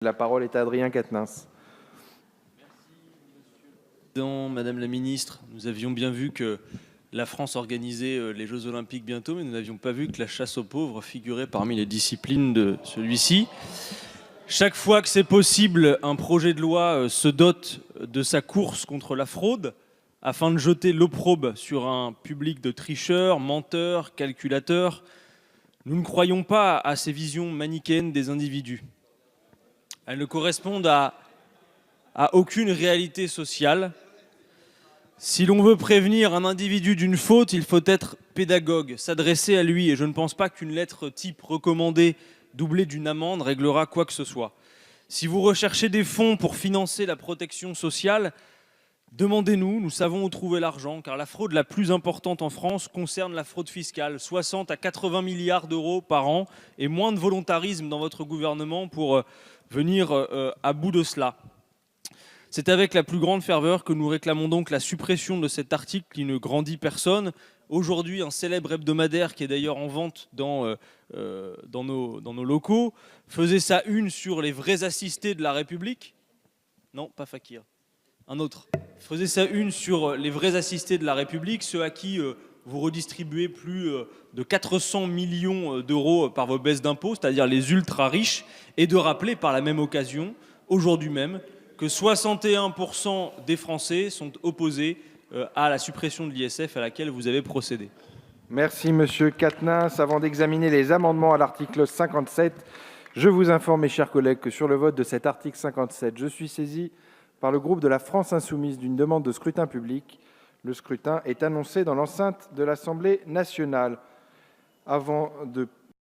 La parole est à Adrien Quatennens. Madame la ministre, nous avions bien vu que la France organisait les Jeux Olympiques bientôt, mais nous n'avions pas vu que la chasse aux pauvres figurait parmi les disciplines de celui-ci. Chaque fois que c'est possible, un projet de loi se dote de sa course contre la fraude afin de jeter l'opprobre sur un public de tricheurs, menteurs, calculateurs. Nous ne croyons pas à ces visions manichéennes des individus. Elles ne correspondent à aucune réalité sociale. Si l'on veut prévenir un individu d'une faute, il faut être pédagogue, s'adresser à lui. Et je ne pense pas qu'une lettre type recommandée doublée d'une amende réglera quoi que ce soit. Si vous recherchez des fonds pour financer la protection sociale, demandez-nous, nous savons où trouver l'argent, car la fraude la plus importante en France concerne la fraude fiscale, 60 à 80 milliards d'euros par an, et moins de volontarisme dans votre gouvernement pour venir à bout de cela. C'est avec la plus grande ferveur que nous réclamons donc la suppression de cet article qui ne grandit personne. Aujourd'hui, un célèbre hebdomadaire qui est d'ailleurs en vente dans nos locaux faisait sa une sur les vrais assistés de la République. Non, pas Fakir. Un autre. Faisait sa une sur les vrais assistés de la République, ceux à qui vous redistribuez plus de 400 millions d'euros par vos baisses d'impôts, c'est-à-dire les ultra riches, et de rappeler par la même occasion, aujourd'hui même, que 61% des Français sont opposés à la suppression de l'ISF à laquelle vous avez procédé. Merci, Monsieur Quatennens. Avant d'examiner les amendements à l'article 57, je vous informe, mes chers collègues, que sur le vote de cet article 57, je suis saisi par le groupe de la France Insoumise d'une demande de scrutin public. Le scrutin est annoncé dans l'enceinte de l'Assemblée nationale. Avant de